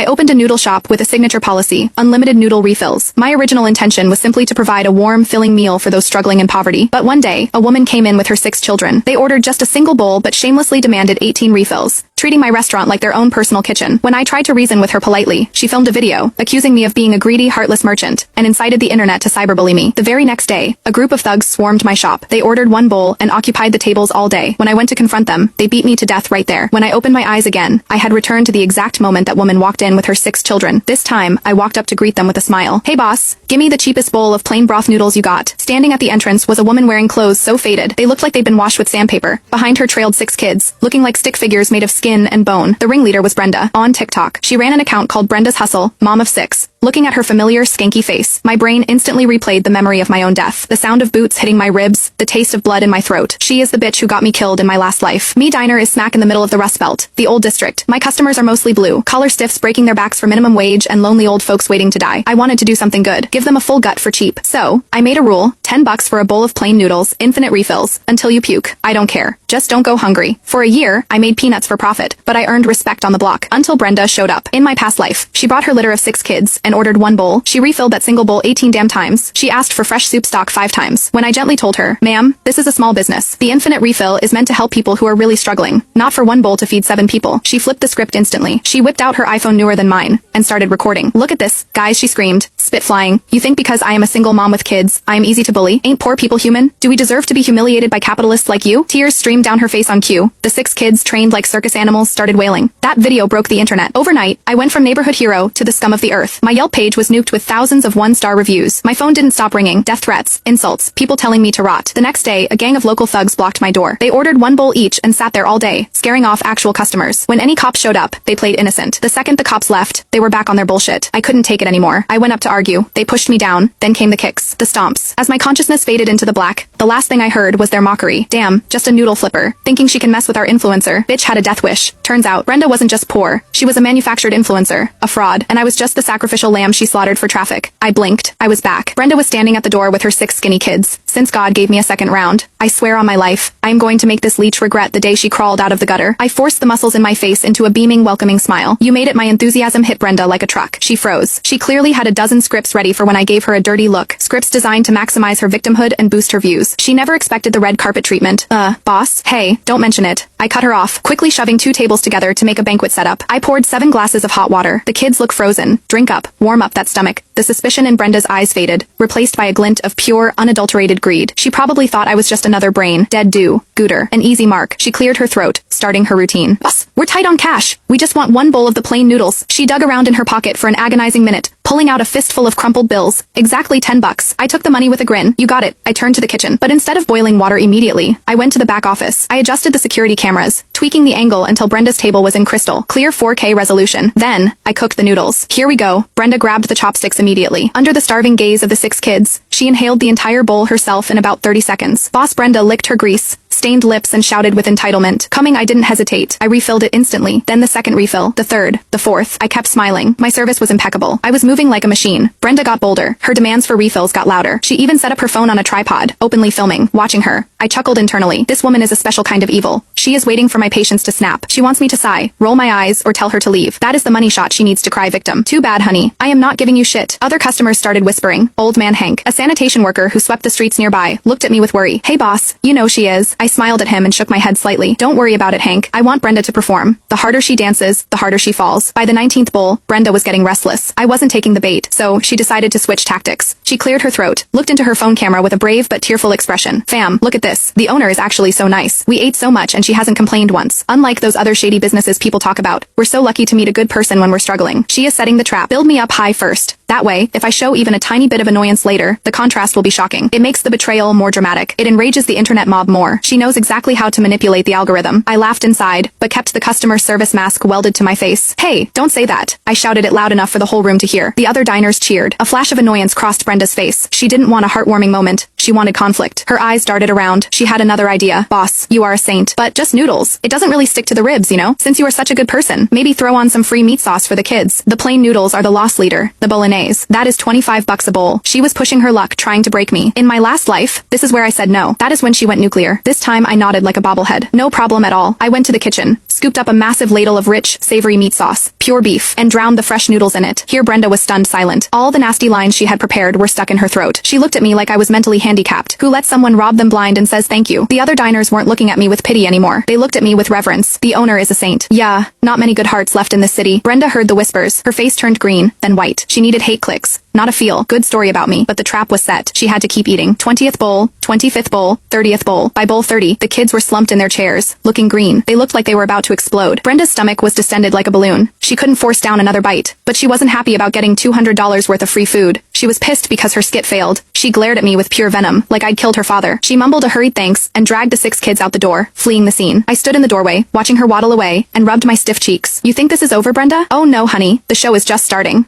I opened a noodle shop with a signature policy, unlimited noodle refills. My original intention was simply to provide a warm, filling meal for those struggling in poverty. But one day, a woman came in with her 6 children. They ordered just a single bowl but shamelessly demanded 18 refills, treating my restaurant like their own personal kitchen. When I tried to reason with her politely, she filmed a video, accusing me of being a greedy, heartless merchant, and incited the internet to cyberbully me. The very next day, a group of thugs swarmed my shop. They ordered one bowl and occupied the tables all day. When I went to confront them, they beat me to death right there. When I opened my eyes again, I had returned to the exact moment that woman walked in with her 6 children. This time, I walked up to greet them with a smile. "Hey boss, give me the cheapest bowl of plain broth noodles you got." Standing at the entrance was a woman wearing clothes so faded, they looked like they'd been washed with sandpaper. Behind her trailed 6 kids, looking like stick figures made of skin and bone. The ringleader was Brenda, on TikTok. She ran an account called Brenda's Hustle, Mom of 6. Looking at her familiar, skanky face, my brain instantly replayed the memory of my own death. The sound of boots hitting my ribs, the taste of blood in my throat. She is the bitch who got me killed in my last life. Me Diner is smack in the middle of the Rust Belt, the old district. My customers are mostly blue, collar stiffs breaking their backs for minimum wage and lonely old folks waiting to die. I wanted to do something good, give them a full gut for cheap. So, I made a rule, $10 for a bowl of plain noodles, infinite refills, until you puke. I don't care. Just don't go hungry. For a year, I made peanuts for profit, but I earned respect on the block, until Brenda showed up. In my past life, she brought her litter of 6 kids, and ordered one bowl. She refilled that single bowl 18 damn times. She asked for fresh soup stock 5 times. When I gently told her, "Ma'am, this is a small business. The infinite refill is meant to help people who are really struggling, not for one bowl to feed 7 people." She flipped the script instantly. She whipped out her iPhone newer than mine, and started recording. "Look at this, guys," she screamed, spit flying. "You think because I am a single mom with kids, I am easy to bully? Ain't poor people human? Do we deserve to be humiliated by capitalists like you?" Tears streamed down her face on cue. The 6 kids, trained like circus animals, started wailing. That video broke the internet. Overnight, I went from neighborhood hero to the scum of the earth. My Yelp page was nuked with thousands of 1-star reviews. My phone didn't stop ringing. Death threats, insults, people telling me to rot. The next day, a gang of local thugs blocked my door. They ordered one bowl each and sat there all day, scaring off actual customers. When any cops showed up, they played innocent. The second the cops left, they were back on their bullshit. I couldn't take it anymore. I went up to argue. They pushed me down. Then came the kicks, the stomps. As my consciousness faded into the black, the last thing I heard was their mockery. "Damn, just a noodle flipper, thinking she can mess with our influencer. Bitch had a death wish." Turns out, Brenda wasn't just poor. She was a manufactured influencer, a fraud, and I was just the sacrificial lamb she slaughtered for traffic. I blinked. I was back. Brenda was standing at the door with her 6 skinny kids. Since God gave me a second round, I swear on my life, I am going to make this leech regret the day she crawled out of the gutter. I forced the muscles in my face into a beaming, welcoming smile. "You made it." My enthusiasm hit Brenda like a truck. She froze. She clearly had a dozen scripts ready for when I gave her a dirty look. Scripts designed to maximize her victimhood and boost her views. She never expected the red carpet treatment. Boss, hey, don't mention it." I cut her off, quickly shoving 2 tables together to make a banquet setup. I poured 7 glasses of hot water. The kids look frozen. Drink up, warm up that stomach. The suspicion in Brenda's eyes faded, replaced by a glint of pure, unadulterated greed. She probably thought I was just another brain, dead do, gooder, an easy mark. She cleared her throat, starting her routine. "Boss, we're tight on cash. We just want one bowl of the plain noodles." She dug around in her pocket for an agonizing minute, pulling out a fistful of crumpled bills. "Exactly $10. I took the money with a grin. "You got it." I turned to the kitchen. But instead of boiling water immediately, I went to the back office. I adjusted the security cameras, tweaking the angle until Brenda's table was in crystal clear 4K resolution. Then, I cooked the noodles. "Here we go." Brenda grabbed the chopsticks immediately. Under the starving gaze of the 6 kids, she inhaled the entire bowl herself in about 30 seconds. Boss Brenda licked her grease, stained lips and shouted with entitlement. Coming, I didn't hesitate. I refilled it instantly. Then the second refill, the third, the fourth. I kept smiling. My service was impeccable. I was moving like a machine. Brenda got bolder. Her demands for refills got louder. She even set up her phone on a tripod, openly filming. Watching her, I chuckled internally. This woman is a special kind of evil. She is waiting for my patience to snap. She wants me to sigh, roll my eyes, or tell her to leave. That is the money shot she needs to cry victim. "Too bad, honey. I am not giving you shit." Other customers started whispering. Old man Hank, a sanitation worker who swept the streets nearby, looked at me with worry. "Hey boss, you know she is." I smiled at him and shook my head slightly. "Don't worry about it, Hank. I want Brenda to perform. The harder she dances, the harder she falls." By the 19th bowl, Brenda was getting restless. I wasn't taking the bait, so she decided to switch tactics. She cleared her throat, looked into her phone camera with a brave but tearful expression. "Fam, look at this. The owner is actually so nice. We ate so much and she hasn't complained once. Unlike those other shady businesses people talk about, we're so lucky to meet a good person when we're struggling. She is setting the trap. Build me up high first. That way, if I show even a tiny bit of annoyance later, the contrast will be shocking. It makes the betrayal more dramatic. It enrages the internet mob more. She knows exactly how to manipulate the algorithm." I laughed inside, but kept the customer service mask welded to my face. "Hey, don't say that." I shouted it loud enough for the whole room to hear. The other diners cheered. A flash of annoyance crossed Brenda's face. She didn't want a heartwarming moment. She wanted conflict. Her eyes darted around. She had another idea. Boss, you are a saint. But just noodles. It doesn't really stick to the ribs, you know? Since you are such a good person, maybe throw on some free meat sauce for the kids. The plain noodles are the loss leader. The bolognese. That is $25 a bowl. She was pushing her luck, trying to break me. In my last life, this is where I said no. That is when she went nuclear. This time I nodded like a bobblehead. No problem at all. I went to the kitchen, scooped up a massive ladle of rich, savory meat sauce, pure beef, and drowned the fresh noodles in it. Here Brenda was stunned silent. All the nasty lines she had prepared were stuck in her throat. She looked at me like I was mentally handicapped. Who lets someone rob them blind and says thank you? The other diners weren't looking at me with pity anymore. They looked at me with reverence. The owner is a saint. Yeah, not many good hearts left in this city. Brenda heard the whispers. Her face turned green, then white. She needed hate clicks. Not a feel good story about me, but the trap was set. She had to keep eating. 20th bowl, 25th bowl, 30th bowl. By bowl 30, the kids were slumped in their chairs, looking green. They looked like they were about to explode. Brenda's stomach was distended like a balloon. She couldn't force down another bite, but she wasn't happy about getting $200 worth of free food. She was pissed because her skit failed. She glared at me with pure venom, like I'd killed her father. She mumbled a hurried thanks and dragged the 6 kids out the door, fleeing the scene. I stood in the doorway, watching her waddle away, and rubbed my stiff cheeks. You think this is over, Brenda? Oh no, honey. The show is just starting.